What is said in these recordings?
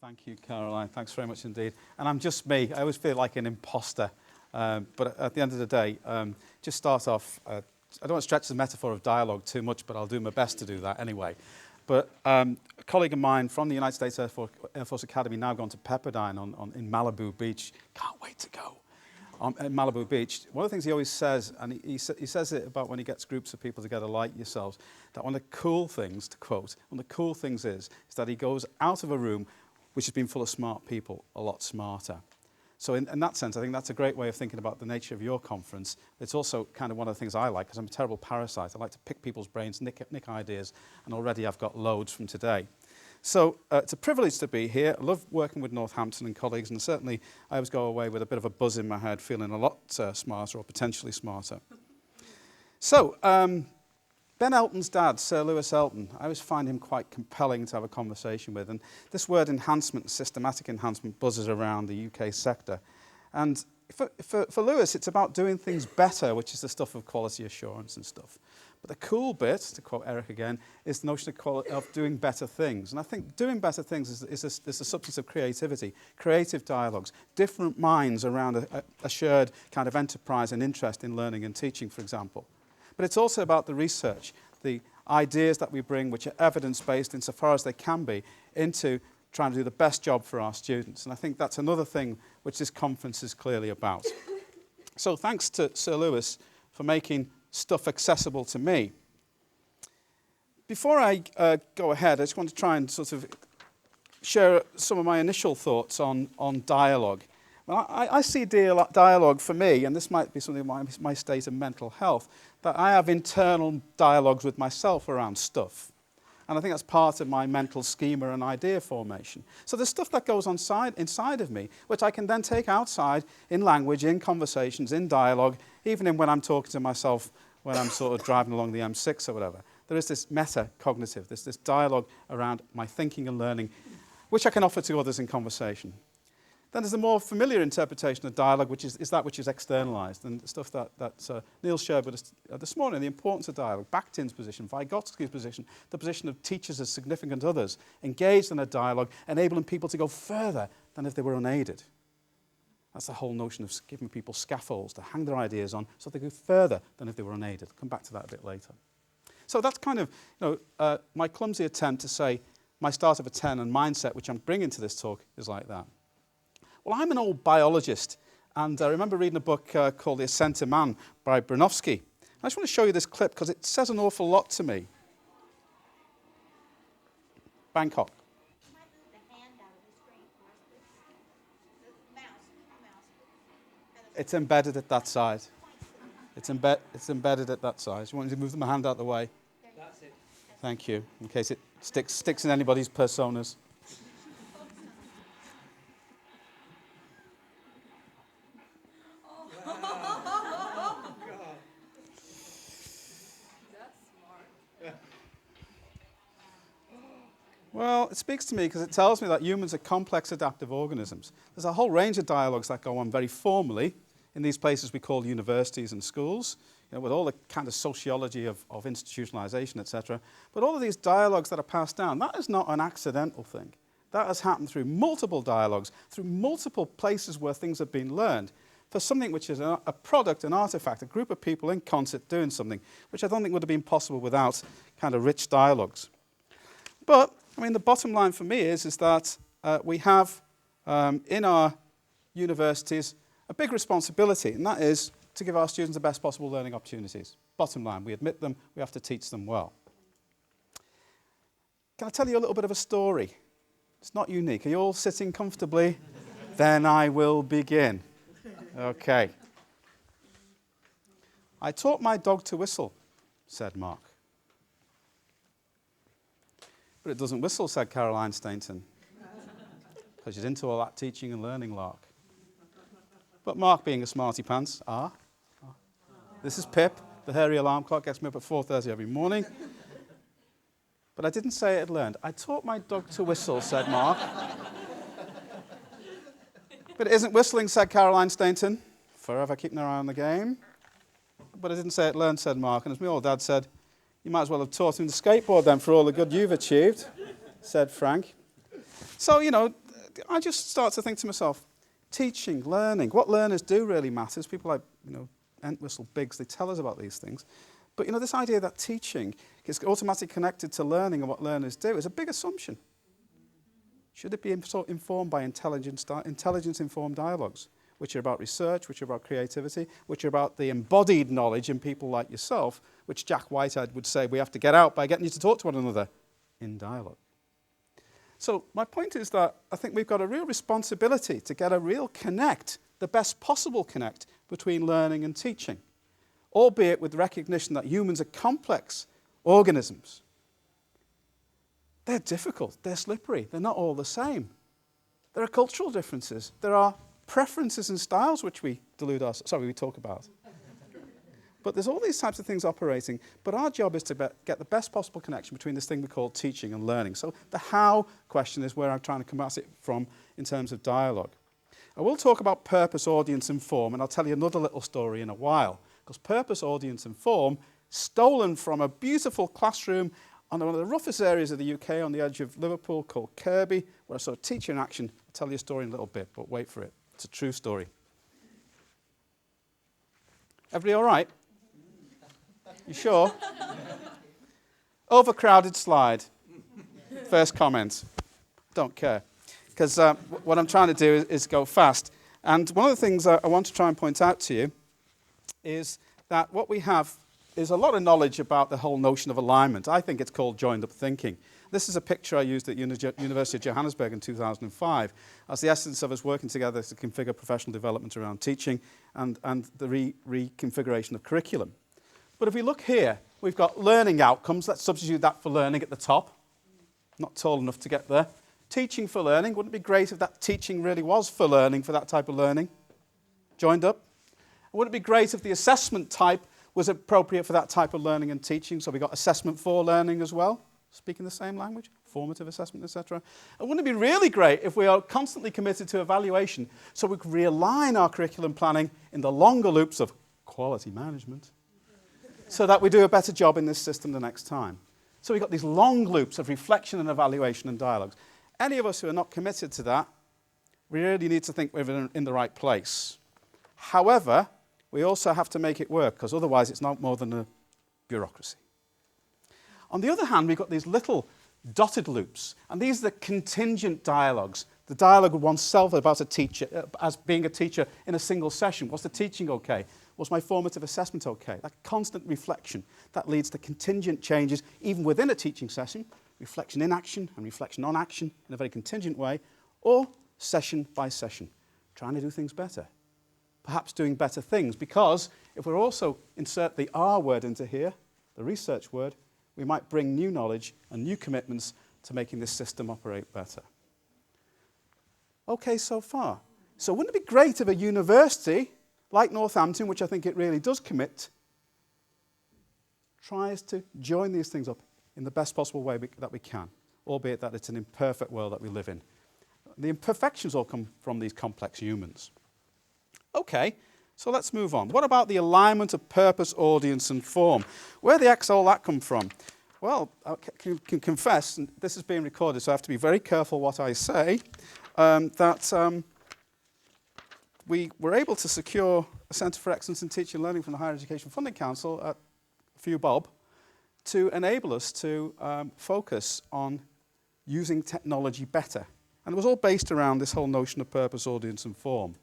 Thank you, Caroline. Thanks very much indeed. And I'm just me. I always feel like an imposter. But at the end of the day, just start off, I don't want to stretch the metaphor of dialogue too much, but I'll do my best to do that anyway. But a colleague of mine from the United States Air Force Academy, now gone to Pepperdine in Malibu Beach. Can't wait to go. In Malibu Beach, one of the things he always says, and he says it about when he gets groups of people together like yourselves, that one of the cool things, to quote, one of the cool things is that he goes out of a room which has been full of smart people, a lot smarter. So in that sense, I think that's a great way of thinking about the nature of your conference. It's also kind of one of the things I like, because I'm a terrible parasite. I like to pick people's brains, nick ideas, and already I've got loads from today. So it's a privilege to be here. I love working with Northampton and colleagues, and certainly I always go away with a bit of a buzz in my head, feeling a lot smarter or potentially smarter. So Ben Elton's dad, Sir Lewis Elton, I always find him quite compelling to have a conversation with. And this word enhancement, systematic enhancement, buzzes around the UK sector. And for Lewis, it's about doing things better, which is the stuff of quality assurance and stuff. But the cool bit, to quote Eric again, is the notion of doing better things. And I think doing better things is the substance of creativity, creative dialogues, different minds around a shared kind of enterprise and interest in learning and teaching, for example. But it's also about the research, the ideas that we bring, which are evidence-based insofar as they can be, into trying to do the best job for our students. And I think that's another thing which this conference is clearly about. So thanks to Sir Lewis for making stuff accessible to me. Before I go ahead, I just want to try and sort of share some of my initial thoughts on dialogue. Well, I see dialogue for me, and this might be something of my state of mental health, that I have internal dialogues with myself around stuff. And I think that's part of my mental schema and idea formation. So there's stuff that goes on inside of me, which I can then take outside in language, in conversations, in dialogue, even when I'm talking to myself when I'm sort of driving along the M6 or whatever. There is this meta-cognitive, this dialogue around my thinking and learning, which I can offer to others in conversation. Then there's the more familiar interpretation of dialogue, which is that which is externalized, and stuff that Neil shared with us this morning, the importance of dialogue, Bakhtin's position, Vygotsky's position, the position of teachers as significant others, engaged in a dialogue, enabling people to go further than if they were unaided. That's the whole notion of giving people scaffolds to hang their ideas on so they go further than if they were unaided. I'll come back to that a bit later. So that's kind of my clumsy attempt to say my start of a 10 and mindset, which I'm bringing to this talk, is like that. Well, I'm an old biologist, and I remember reading a book called The Ascent of Man by Bronowski. I just want to show you this clip because it says an awful lot to me. Bangkok. It's embedded at that side. It's embedded at that size. You want me to move my hand out of the way? That's it. Thank you, in case it sticks in anybody's personas. Well, it speaks to me because it tells me that humans are complex adaptive organisms. There's a whole range of dialogues that go on very formally in these places we call universities and schools, with all the kind of sociology of institutionalization, etc. But all of these dialogues that are passed down, that is not an accidental thing. That has happened through multiple dialogues, through multiple places where things have been learned, for something which is a product, an artifact, a group of people in concert doing something, which I don't think would have been possible without kind of rich dialogues. But I mean, the bottom line for me is that we have in our universities a big responsibility, and that is to give our students the best possible learning opportunities. Bottom line, we admit them, we have to teach them well. Can I tell you a little bit of a story? It's not unique. Are you all sitting comfortably? Then I will begin. Okay. I taught my dog to whistle, said Mark. But it doesn't whistle, said Caroline Stainton, because she's into all that teaching and learning lark. But Mark, being a smarty pants, this is Pip, the hairy alarm clock, gets me up at 4:30 every morning. But I didn't say it had learned. I taught my dog to whistle, said Mark. But it isn't whistling, said Caroline Stainton, forever keeping her eye on the game. But I didn't say it learned, said Mark, and as my old dad said, you might as well have taught him to skateboard then for all the good you've achieved, said Frank. So, I just start to think to myself, teaching, learning, what learners do really matters. People like, Entwistle, Biggs, they tell us about these things. But, this idea that teaching is automatically connected to learning and what learners do is a big assumption. Should it be informed by intelligence-informed dialogues, which are about research, which are about creativity, which are about the embodied knowledge in people like yourself, which Jack Whitehead would say we have to get out by getting you to talk to one another in dialogue. So my point is that I think we've got a real responsibility to get a real connect, the best possible connect between learning and teaching, albeit with recognition that humans are complex organisms. They're difficult, they're slippery, they're not all the same. There are cultural differences, there are preferences and styles which we talk about. But there's all these types of things operating, but our job is to get the best possible connection between this thing we call teaching and learning. So the how question is where I'm trying to come at it from in terms of dialogue. I will talk about purpose, audience and form, and I'll tell you another little story in a while, because purpose, audience and form, stolen from a beautiful classroom on one of the roughest areas of the UK on the edge of Liverpool called Kirby, where I saw a teacher in action. I'll tell you a story in a little bit, but wait for it. It's a true story. Everybody all right? You sure? Overcrowded slide. First comment. Don't care. Because what I'm trying to do is go fast. And one of the things I want to try and point out to you is that what we have is a lot of knowledge about the whole notion of alignment. I think it's called joined-up thinking. This is a picture I used at University of Johannesburg in 2005 as the essence of us working together to configure professional development around teaching and the reconfiguration of curriculum. But if we look here, we've got learning outcomes. Let's substitute that for learning at the top. Not tall enough to get there. Teaching for learning. Wouldn't it be great if that teaching really was for learning, for that type of learning? Joined up. Wouldn't it be great if the assessment type was appropriate for that type of learning and teaching? So we got assessment for learning as well, speaking the same language, formative assessment, etc. And wouldn't it be really great if we are constantly committed to evaluation so we could realign our curriculum planning in the longer loops of quality management so that we do a better job in this system the next time? So we've got these long loops of reflection and evaluation and dialogues. Any of us who are not committed to that, we really need to think we're in the right place. However, we also have to make it work, because otherwise it's not more than a bureaucracy. On the other hand, we've got these little dotted loops, and these are the contingent dialogues. The dialogue with oneself about a teacher, as being a teacher in a single session. Was the teaching okay? Was my formative assessment okay? That constant reflection, that leads to contingent changes, even within a teaching session, reflection in action and reflection on action in a very contingent way, or session by session, trying to do things better. Perhaps doing better things, because if we also insert the R word into here, the research word, we might bring new knowledge and new commitments to making this system operate better. Okay, so far. So wouldn't it be great if a university like Northampton, which I think it really does commit, tries to join these things up in the best possible way that we can, albeit that it's an imperfect world that we live in. The imperfections all come from these complex humans. Okay, so let's move on. What about the alignment of purpose, audience, and form? Where the heck's all that come from? Well, I can confess, and this is being recorded, so I have to be very careful what I say, that we were able to secure a Centre for Excellence in Teaching and Learning from the Higher Education Funding Council at a few bob to enable us to focus on using technology better. And it was all based around this whole notion of purpose, audience, and form.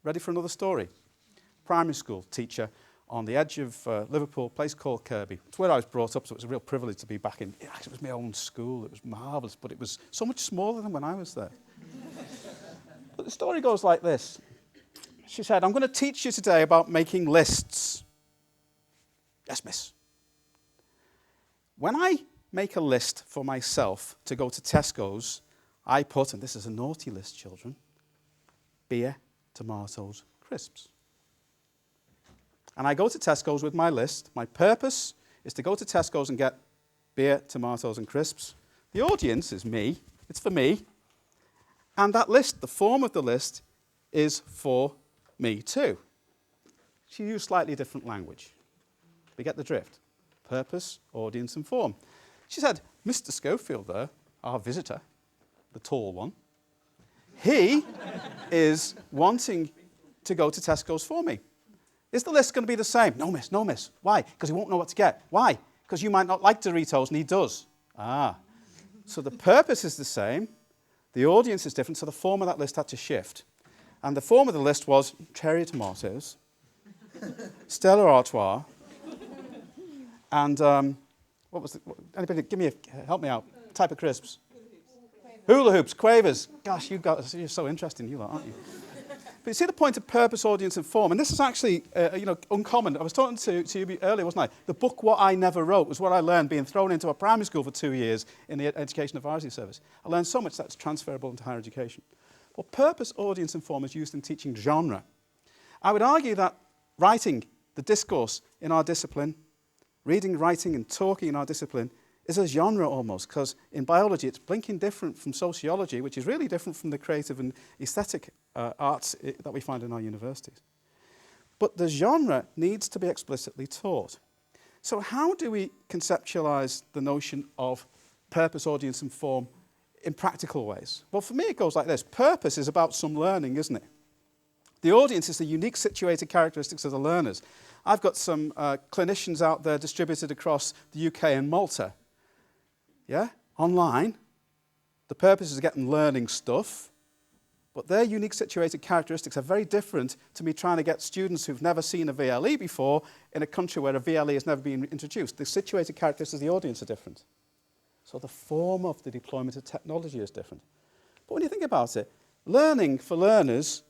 Ready for another story? Primary school teacher on the edge of Liverpool, a place called Kirby. It's where I was brought up, so it was a real privilege to be back in. It was my own school. It was marvellous, but it was so much smaller than when I was there. But the story goes like this. She said, I'm going to teach you today about making lists. Yes, miss. When I make a list for myself to go to Tesco's, I put, and this is a naughty list, children, beer, tomatoes, crisps. And I go to Tesco's with my list. My purpose is to go to Tesco's and get beer, tomatoes, and crisps. The audience is me. It's for me. And that list, the form of the list, is for me too. She used slightly different language. We get the drift. Purpose, audience, and form. She said, Mr. Schofield there, our visitor, the tall one, He is wanting to go to Tesco's for me. Is the list going to be the same? No, miss, no, miss. Why? Because he won't know what to get. Why? Because you might not like Doritos and he does. So the purpose is the same. The audience is different, so the form of that list had to shift. And the form of the list was cherry tomatoes, Stella Artois, and what was anybody, help me out, type of crisps. Hula hoops, quavers. Gosh, you're so interesting, you lot, aren't you? But you see the point of purpose, audience, and form, and this is actually, uncommon. I was talking to you earlier, wasn't I? The book What I Never Wrote was what I learned being thrown into a primary school for 2 years in the Education Advisory Service. I learned so much that's transferable into higher education. Well, purpose, audience, and form is used in teaching genre. I would argue that writing, the discourse in our discipline, reading, writing, and talking in our discipline is a genre almost, because in biology it's blinking different from sociology, which is really different from the creative and aesthetic arts that we find in our universities. But the genre needs to be explicitly taught. So how do we conceptualize the notion of purpose, audience, and form in practical ways? Well, for me it goes like this. Purpose is about some learning, isn't it? The audience is the unique situated characteristics of the learners. I've got some clinicians out there distributed across the UK and Malta. Yeah, online. The purpose is to get them learning stuff, but their unique situated characteristics are very different to me trying to get students who've never seen a VLE before in a country where a VLE has never been introduced. The situated characteristics of the audience are different. So the form of the deployment of technology is different. But when you think about it, learning for learners,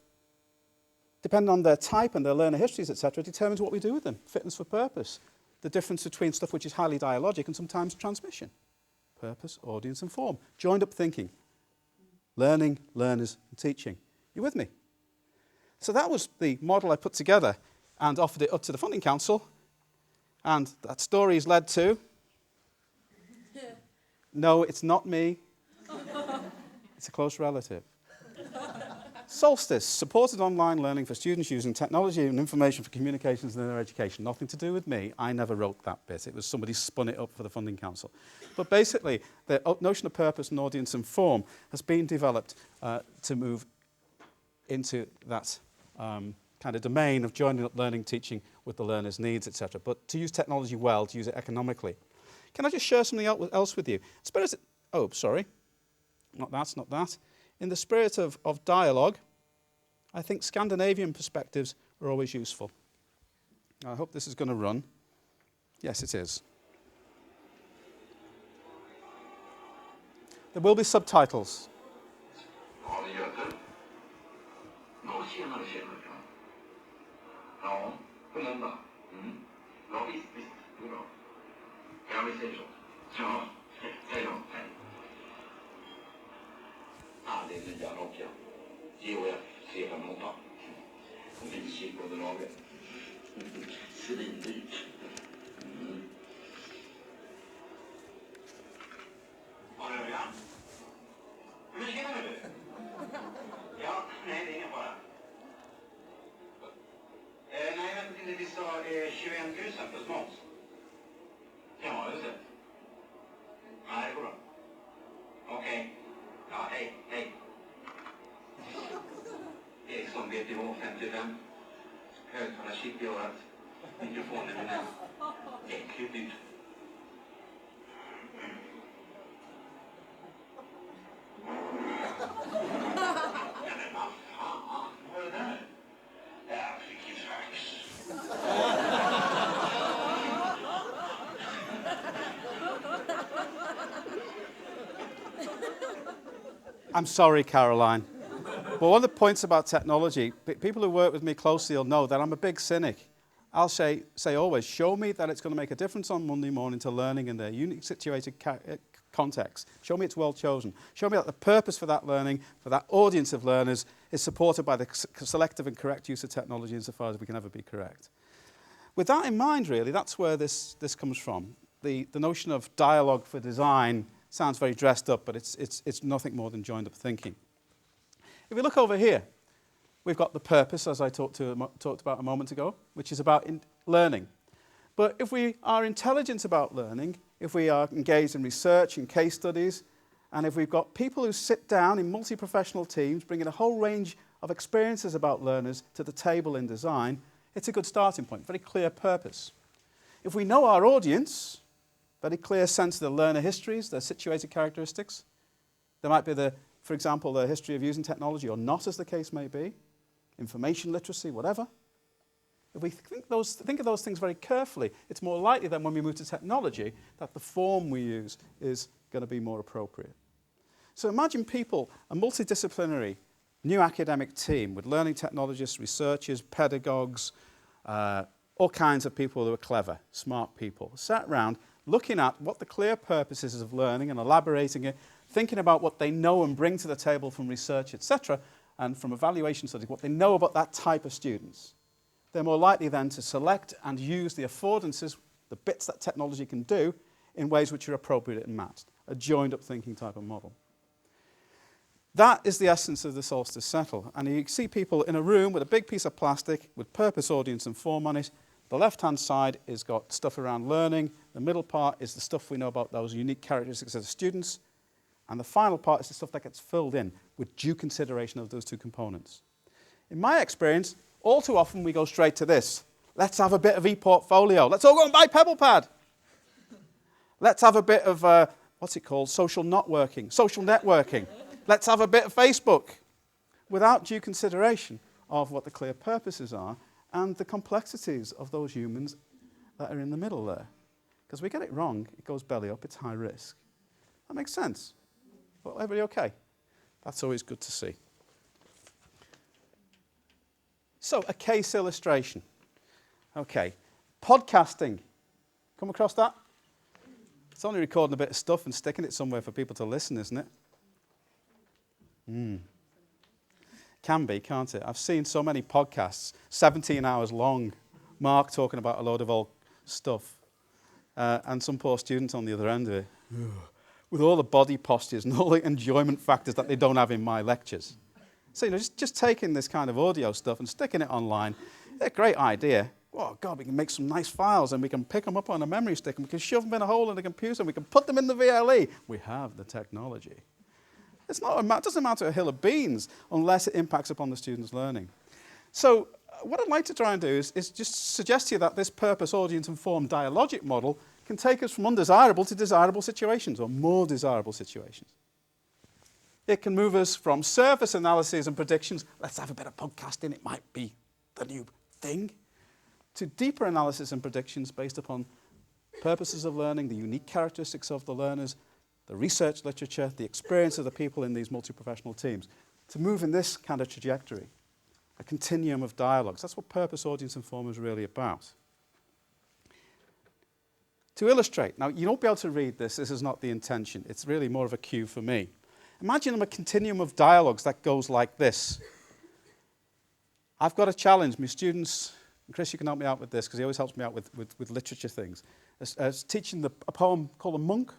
depending on their type and their learner histories, etc., determines what we do with them. Fitness for purpose. The difference between stuff which is highly dialogic and sometimes transmission. Purpose, audience, and form. Joined up thinking. Learning, learners, and teaching. You with me? So that was the model I put together and offered it up to the Funding Council. And that story has led to... No, it's not me. It's a close relative. Solstice, supported online learning for students using technology and information for communications in their education. Nothing to do with me. I never wrote that bit. It was somebody spun it up for the Funding Council. But basically, the notion of purpose and audience and form has been developed to move into that kind of domain of joining up learning, teaching with the learner's needs, etc. But to use technology well, to use it economically. Can I just share something else with you? Not that. In the spirit of dialogue, I think Scandinavian perspectives are always useful. I hope this is going to run. Yes, it is. There will be subtitles. Det är nya Nokia. GOF 358. Bilchip-underlaget. Svindyrt. Var är jag? Hur känner du? Ja, nej, det är ingen fara. Nej, vänta, vi sa 21 000 plus moms. Ja, just det. Nej, det går bra. Okej. Ja, hej. Ericsson BTH 55. Högtalarchip i örat. Mikrofonen är den. Äckligt dyrt. Ja, men vad fan var det där? Jag fick ju fax. I'm sorry, Caroline. But one of the points about technology, people who work with me closely will know that I'm a big cynic. I'll say always, show me that it's going to make a difference on Monday morning to learning in their unique situated context. Show me it's well chosen. Show me that the purpose for that learning, for that audience of learners, is supported by the selective and correct use of technology insofar as we can ever be correct. With that in mind, really, that's where this comes from. The notion of dialogue for design sounds very dressed up, but it's nothing more than joined up thinking. If we look over here, we've got the purpose, as I talked about a moment ago, which is about learning. But if we are intelligent about learning, if we are engaged in research and case studies, And if we've got people who sit down in multi-professional teams, bringing a whole range of experiences about learners to the table in design, it's a good starting point, very clear purpose. If we know our audience, very clear sense of the learner histories, their situated characteristics. There might be, for example, the history of using technology or not, as the case may be, information literacy, whatever. If we think of those things very carefully, it's more likely that when we move to technology that the form we use is going to be more appropriate. So imagine people, a multidisciplinary new academic team with learning technologists, researchers, pedagogues, all kinds of people who are clever, smart people, sat around looking at what the clear purpose is of learning and elaborating it, thinking about what they know and bring to the table from research, etc., and from evaluation studies, what they know about that type of students. They're more likely then to select and use the affordances, the bits that technology can do, in ways which are appropriate and matched, a joined-up thinking type of model. That is the essence of the Solstice Settle. And you see people in a room with a big piece of plastic with purpose, audience, and form on it. The left-hand side has got stuff around learning. The middle part is the stuff we know about those unique characteristics of the students. And the final part is the stuff that gets filled in with due consideration of those two components. In my experience, all too often we go straight to this. Let's have a bit of e-portfolio. Let's all go and buy PebblePad. Let's have a bit of, what's it called, social networking. Let's have a bit of Facebook, without due consideration of what the clear purposes are and the complexities of those humans that are in the middle there. Because we get it wrong, it goes belly up, it's high risk. That makes sense. Well, everybody okay? That's always good to see. So, a case illustration. Okay, podcasting. Come across that? It's only recording a bit of stuff and sticking it somewhere for people to listen, isn't it? Can be, can't it? I've seen so many podcasts, 17 hours long, Mark talking about a load of old stuff, and some poor student on the other end of it, with all the body postures and all the enjoyment factors that they don't have in my lectures. So, just taking this kind of audio stuff and sticking it online, a great idea. Oh, God, we can make some nice files and we can pick them up on a memory stick and we can shove them in a hole in the computer and we can put them in the VLE. We have the technology. It doesn't amount to a hill of beans unless it impacts upon the student's learning. So what I'd like to try and do is just suggest to you that this purpose, audience, and form dialogic model can take us from undesirable to desirable situations or more desirable situations. It can move us from surface analysis and predictions, let's have a bit of podcasting, it might be the new thing, to deeper analysis and predictions based upon purposes of learning, the unique characteristics of the learners, the research literature, the experience of the people in these multi-professional teams, to move in this kind of trajectory, a continuum of dialogues. That's what purpose, audience, and form is really about. To illustrate, now you won't be able to read this is not the intention, it's really more of a cue for me. Imagine a continuum of dialogues that goes like this. I've got a challenge, my students, and Chris, you can help me out with this because he always helps me out with literature things. As teaching a poem called The Monk.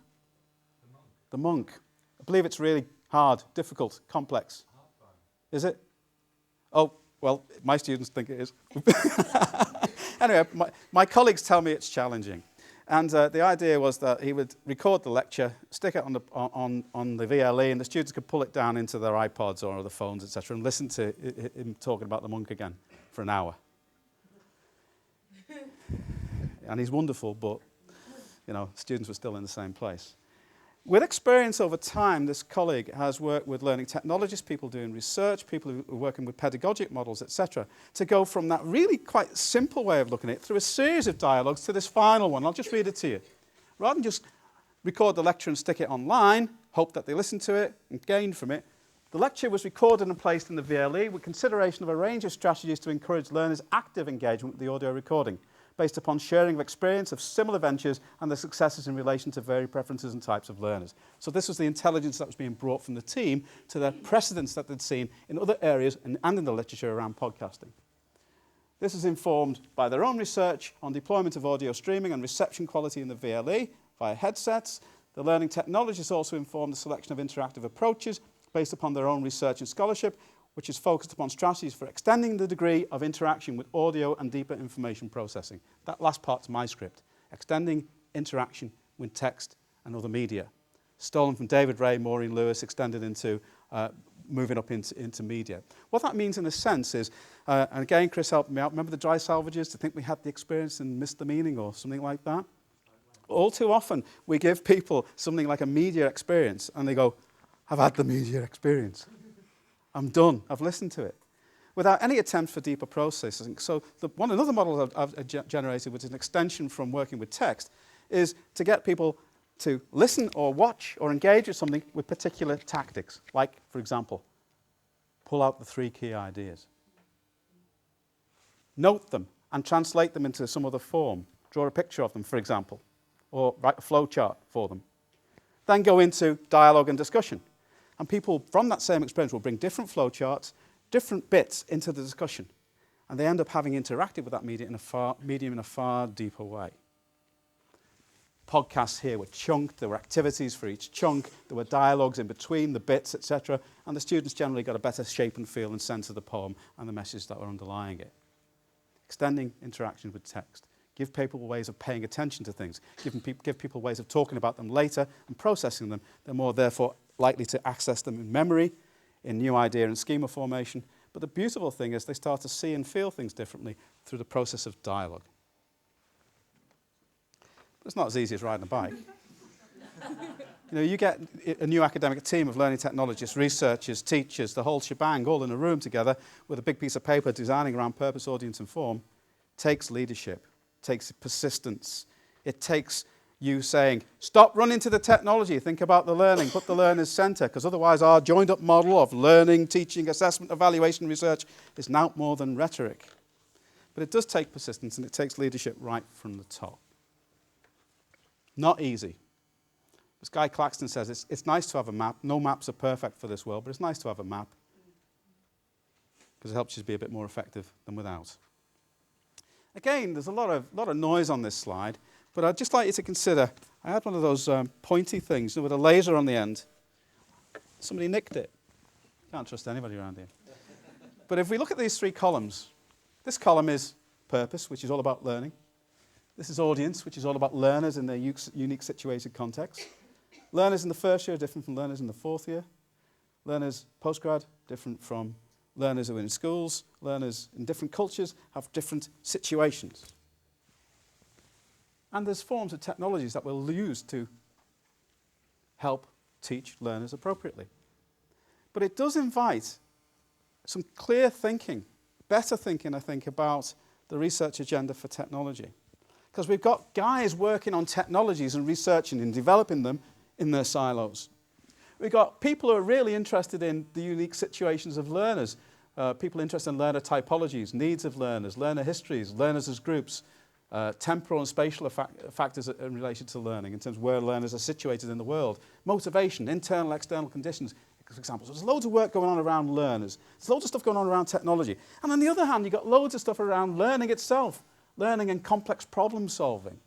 The Monk. I believe it's really hard, difficult, complex. Is it? Oh, well, my students think it is. Anyway, my colleagues tell me it's challenging. And the idea was that he would record the lecture, stick it on the VLE, and the students could pull it down into their iPods or the phones, etc., and listen to him talking about the monk again for an hour. And he's wonderful, but, students were still in the same place. With experience over time, this colleague has worked with learning technologists, people doing research, people who are working with pedagogic models, etc., to go from that really quite simple way of looking at it through a series of dialogues to this final one. I'll just read it to you. Rather than just record the lecture and stick it online, hope that they listen to it and gain from it, the lecture was recorded and placed in the VLE with consideration of a range of strategies to encourage learners' active engagement with the audio recording, based upon sharing of experience of similar ventures and the successes in relation to varied preferences and types of learners. So this was the intelligence that was being brought from the team to the precedents that they'd seen in other areas and in the literature around podcasting. This is informed by their own research on deployment of audio streaming and reception quality in the VLE via headsets. The learning technologists also informed the selection of interactive approaches based upon their own research and scholarship, which is focused upon strategies for extending the degree of interaction with audio and deeper information processing. That last part's my script. Extending interaction with text and other media. stolen from David Ray, Maureen Lewis, extended into moving up into media. What that means in a sense is, and again, Chris helped me out, remember the dry salvages, to think we had the experience and missed the meaning or something like that? All too often, we give people something like a media experience, and they go, I've had the media experience. I'm done. I've listened to it. Without any attempt for deeper processing. So another model I've generated, which is an extension from working with text, is to get people to listen or watch or engage with something with particular tactics. Like, for example, pull out the 3 key ideas. Note them and translate them into some other form. Draw a picture of them, for example, or write a flow chart for them. Then go into dialogue and discussion. And people from that same experience will bring different flow charts, different bits into the discussion. And they end up having interacted with that medium in a far deeper way. Podcasts here were chunked, there were activities for each chunk, there were dialogues in between the bits, etc. And the students generally got a better shape and feel and sense of the poem and the message that were underlying it. Extending interaction with text. Give people ways of paying attention to things. Give people ways of talking about them later and processing them. They're more, therefore, likely to access them in memory, in new idea and schema formation. But the beautiful thing is they start to see and feel things differently through the process of dialogue. But it's not as easy as riding a bike. You get a new academic team of learning technologists, researchers, teachers, the whole shebang, all in a room together with a big piece of paper designing around purpose, audience, and form. It takes leadership. It takes persistence. It takes you saying, stop running to the technology, think about the learning, put the learner's centre, because otherwise our joined-up model of learning, teaching, assessment, evaluation, research is now more than rhetoric. But it does take persistence, and it takes leadership right from the top. Not easy. As Guy Claxton says, it's nice to have a map. No maps are perfect for this world, but it's nice to have a map because it helps you to be a bit more effective than without. Again, there's a lot of noise on this slide, but I'd just like you to consider, I had one of those pointy things with a laser on the end. Somebody nicked it. Can't trust anybody around here. But if we look at these 3 columns, this column is purpose, which is all about learning. This is audience, which is all about learners in their unique situated context. Learners in the first year are different from learners in the 4th year. Learners postgrad, different from learners who are in schools. Learners in different cultures have different situations. And there's forms of technologies that we'll use to help teach learners appropriately. But it does invite some clear thinking, better thinking, I think, about the research agenda for technology. Because we've got guys working on technologies and researching and developing them in their silos. We've got people who are really interested in the unique situations of learners, people interested in learner typologies, needs of learners, learner histories, learners as groups, temporal and spatial factors in relation to learning in terms of where learners are situated in the world, motivation, internal, external conditions, for example. So there's loads of work going on around learners. There's loads of stuff going on around technology. And on the other hand, you've got loads of stuff around learning itself, learning and complex problem solving,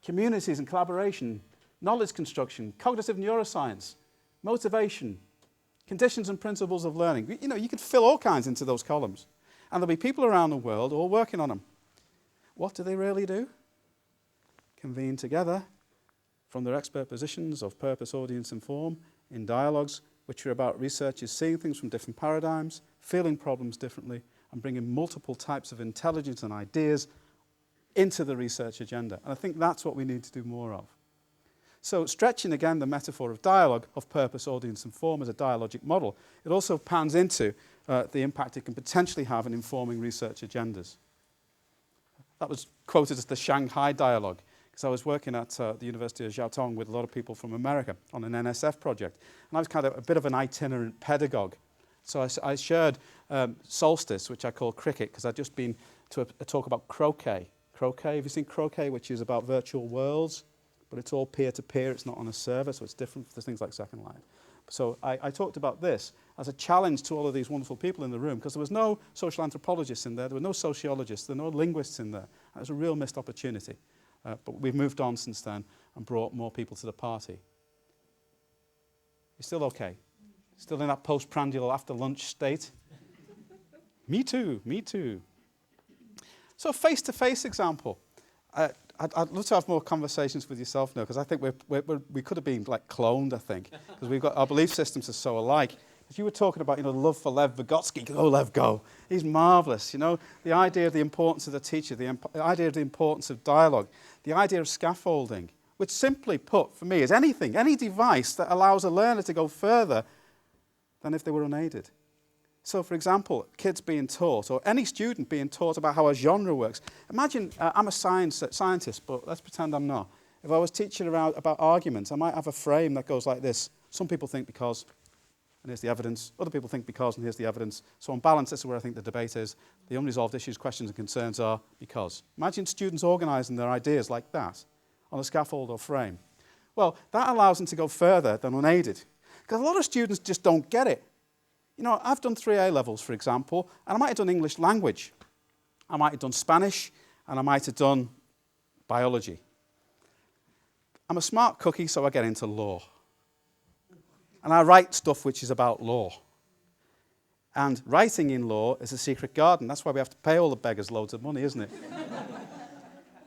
communities and collaboration, knowledge construction, cognitive neuroscience, motivation, conditions and principles of learning. You could fill all kinds into those columns. And there'll be people around the world all working on them. What do they really do? Convene together from their expert positions of purpose, audience, and form in dialogues which are about researchers seeing things from different paradigms, feeling problems differently, and bringing multiple types of intelligence and ideas into the research agenda. And I think that's what we need to do more of. So stretching again the metaphor of dialogue, of purpose, audience, and form as a dialogic model, it also pans into the impact it can potentially have in informing research agendas. That was quoted as the Shanghai Dialogue, because I was working at the University of Jiaotong with a lot of people from America on an NSF project. And I was kind of a bit of an itinerant pedagogue. So I shared Solstice, which I call cricket, because I'd just been to a talk about croquet. Croquet, have you seen croquet, which is about virtual worlds? But it's all peer-to-peer, it's not on a server, so it's different for things like Second Life. So I talked about this as a challenge to all of these wonderful people in the room, because there was no social anthropologists in there were no sociologists, there were no linguists in there. It was a real missed opportunity. But we've moved on since then and brought more people to the party. You're still okay? Still in that postprandial after-lunch state? Me too, me too. So face-to-face example. I'd love to have more conversations with yourself now, because I think we could have been like cloned, I think, because we've got our belief systems are so alike. If you were talking about, love for Lev Vygotsky, go Lev, go. He's marvellous, The idea of the importance of the teacher, the idea of the importance of dialogue, the idea of scaffolding, which simply put, for me, is anything, any device that allows a learner to go further than if they were unaided. So, for example, kids being taught, or any student being taught about how a genre works. Imagine, I'm a scientist, but let's pretend I'm not. If I was teaching about arguments, I might have a frame that goes like this. Some people think because, and here's the evidence. Other people think because, and here's the evidence. So on balance, this is where I think the debate is. The unresolved issues, questions, and concerns are because. Imagine students organising their ideas like that on a scaffold or frame. Well, that allows them to go further than unaided. Because a lot of students just don't get it. I've done 3 A levels, for example, and I might have done English language. I might have done Spanish, and I might have done biology. I'm a smart cookie, so I get into law. And I write stuff which is about law. And writing in law is a secret garden. That's why we have to pay all the beggars loads of money, isn't it?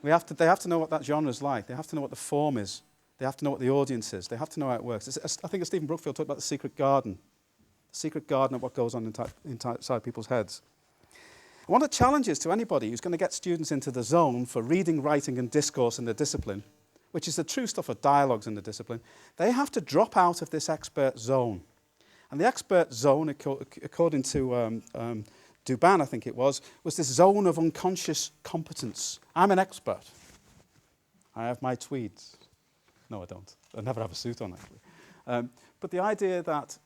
They have to know what that genre is like. They have to know what the form is. They have to know what the audience is. They have to know how it works. I think Stephen Brookfield talked about the secret garden. The secret garden of what goes on inside people's heads. One of the challenges to anybody who's going to get students into the zone for reading, writing, and discourse in the discipline, which is the true stuff of dialogues in the discipline, they have to drop out of this expert zone. And the expert zone, according to Duban, I think it was this zone of unconscious competence. I'm an expert. I have my tweeds. No, I don't. I never have a suit on, actually. But the idea that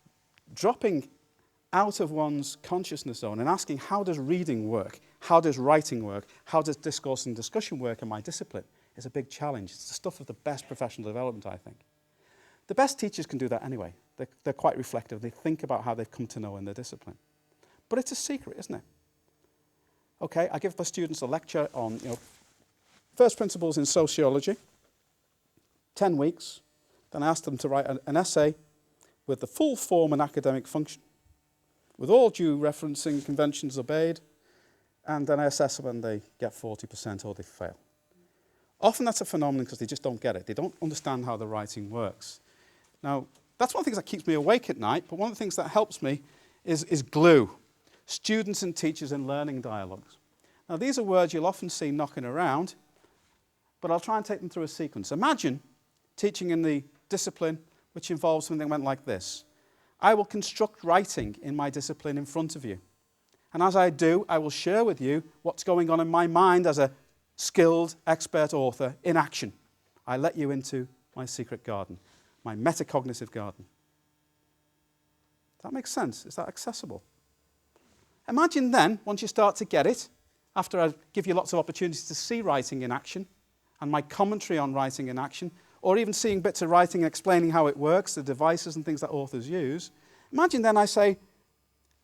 dropping out of one's consciousness zone and asking, how does reading work? How does writing work? How does discourse and discussion work in my discipline? Is a big challenge. It's the stuff of the best professional development, I think. The best teachers can do that anyway. They're quite reflective. They think about how they've come to know in their discipline. But it's a secret, isn't it? Okay, I give the students a lecture on first principles in sociology, 10 weeks. Then I ask them to write an essay with the full form and academic function, with all due referencing conventions obeyed, and then I assess when they get 40% or they fail. Often that's a phenomenon because they just don't get it. They don't understand how the writing works. Now, that's one of the things that keeps me awake at night, but one of the things that helps me is glue. Students and teachers in learning dialogues. Now, these are words you'll often see knocking around, but I'll try and take them through a sequence. Imagine teaching in the discipline which involves something that went like this. I will construct writing in my discipline in front of you. And as I do, I will share with you what's going on in my mind as a skilled, expert author in action. I let you into my secret garden, my metacognitive garden. Does that make sense? Is that accessible? Imagine then, once you start to get it, after I give you lots of opportunities to see writing in action, and my commentary on writing in action, or even seeing bits of writing and explaining how it works, the devices and things that authors use, imagine then I say,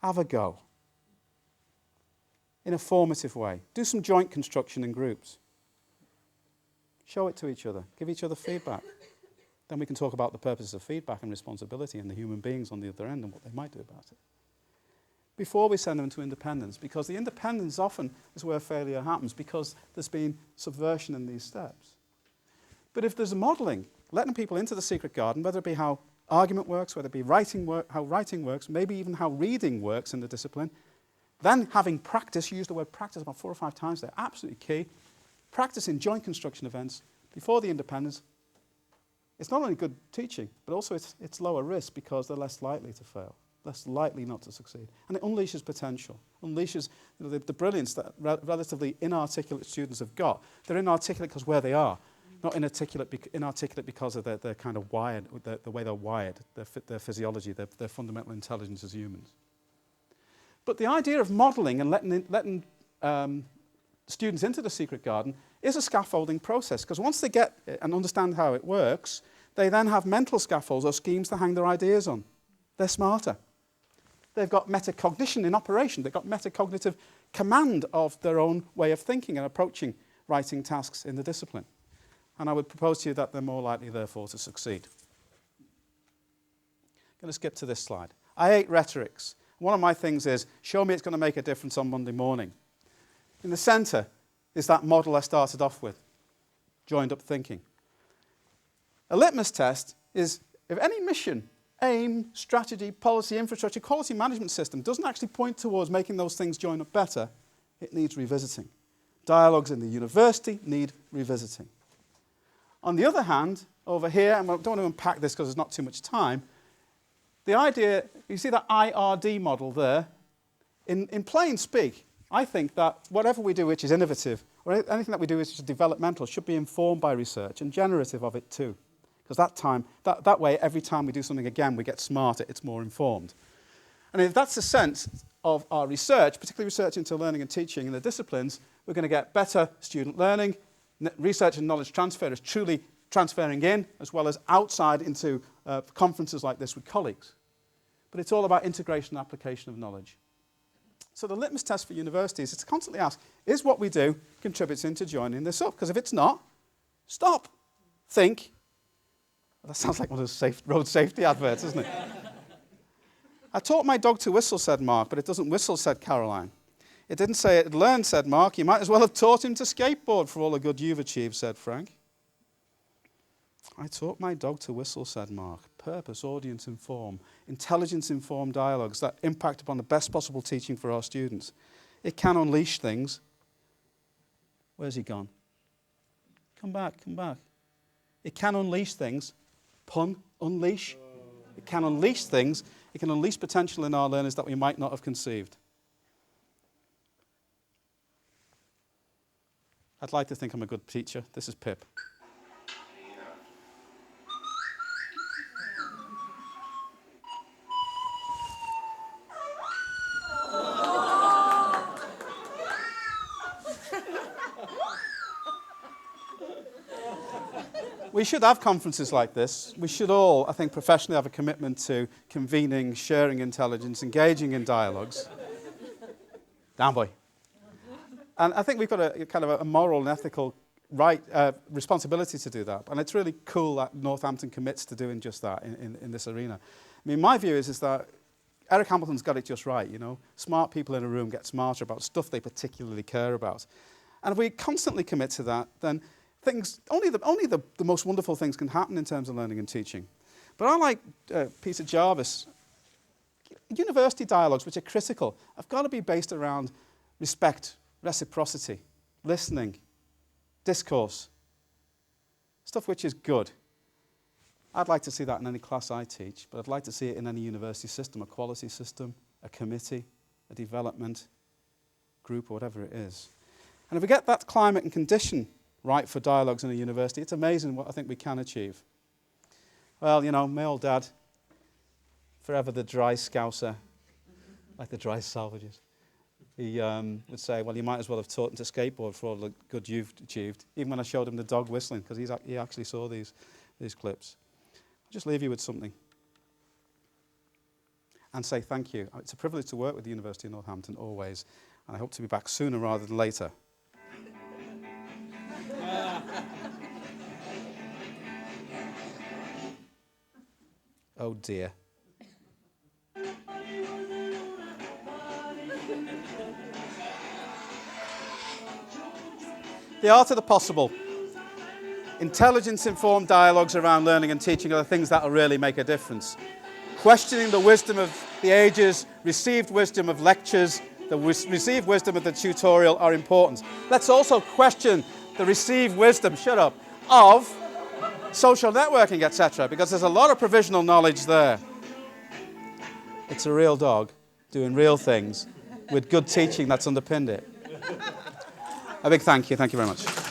have a go. In a formative way. Do some joint construction in groups. Show it to each other. Give each other feedback. Then we can talk about the purposes of feedback and responsibility and the human beings on the other end and what they might do about it. Before we send them to independence, because the independence often is where failure happens, because there's been subversion in these steps. But if there's a modelling, letting people into the secret garden, whether it be how argument works, whether it be how writing works, maybe even how reading works in the discipline, then having practice, you use the word practice about 4 or 5 times there, absolutely key. Practice in joint construction events before the independence. It's not only good teaching, but also it's lower risk because they're less likely to fail, less likely not to succeed. And it unleashes potential, unleashes the brilliance that relatively inarticulate students have got. They're inarticulate because where they are, not inarticulate because of their kind of wired, the way they're wired, their physiology, their fundamental intelligence as humans. But the idea of modelling and letting students into the secret garden is a scaffolding process, because once they get it and understand how it works, they then have mental scaffolds or schemes to hang their ideas on. They're smarter. They've got metacognition in operation. They've got metacognitive command of their own way of thinking and approaching writing tasks in the discipline. And I would propose to you that they're more likely, therefore, to succeed. I'm going to skip to this slide. I hate rhetorics. One of my things is, show me it's going to make a difference on Monday morning. In the centre is that model I started off with. joined-up thinking. A litmus test is if any mission, aim, strategy, policy, infrastructure, quality management system doesn't actually point towards making those things join up better, it needs revisiting. Dialogues in the university need revisiting. On the other hand, over here, and I don't want to unpack this because there's not too much time, the idea, you see that IRD model there? In plain speak, I think that whatever we do which is innovative, or anything that we do which is developmental, should be informed by research and generative of it too. Because that way, every time we do something again, we get smarter, it's more informed. And if that's the sense of our research, particularly research into learning and teaching in the disciplines, we're going to get better student learning. Research and knowledge transfer is truly transferring in, as well as outside into conferences like this with colleagues. But it's all about integration and application of knowledge. So the litmus test for universities is to constantly ask, is what we do contributing to joining this up? Because if it's not, stop, think. That sounds like one of those road safety adverts, doesn't it? I taught my dog to whistle, said Mark, but it doesn't whistle, said Caroline. It didn't say it had learned, said Mark. You might as well have taught him to skateboard for all the good you've achieved, said Frank. I taught my dog to whistle, said Mark. Purpose, audience inform, intelligence-informed dialogues that impact upon the best possible teaching for our students. It can unleash things. Where's he gone? Come back, come back. It can unleash things. Pun, unleash. It can unleash things. It can unleash potential in our learners that we might not have conceived. I'd like to think I'm a good teacher. This is Pip. We should have conferences like this. We should all, I think, professionally have a commitment to convening, sharing intelligence, engaging in dialogues. Down, boy. And I think we've got a kind of a moral and ethical responsibility to do that. And it's really cool that Northampton commits to doing just that in this arena. I mean, my view is that Eric Hamilton's got it just right, you know. Smart people in a room get smarter about stuff they particularly care about. And if we constantly commit to that, then only the most wonderful things can happen in terms of learning and teaching. But I like Peter Jarvis. University dialogues, which are critical, have got to be based around respect, reciprocity, listening, discourse, stuff which is good. I'd like to see that in any class I teach, but I'd like to see it in any university system, a quality system, a committee, a development group, or whatever it is. And if we get that climate and condition right for dialogues in a university, it's amazing what I think we can achieve. Well, you know, my old dad, forever the dry scouser, like the dry salvages, he would say, well, you might as well have taught him to skateboard for all the good you've achieved, even when I showed him the dog whistling, because he actually saw these clips. I'll just leave you with something and say thank you. It's a privilege to work with the University of Northampton, always, and I hope to be back sooner rather than later. Oh dear. The art of the possible. Intelligence-informed dialogues around learning and teaching are the things that will really make a difference. Questioning the wisdom of the ages, received wisdom of lectures, the received wisdom of the tutorial are important. Let's also question the received wisdom, of social networking, etc., because there's a lot of provisional knowledge there. It's a real dog doing real things with good teaching that's underpinned it. A big thank you. Thank you very much.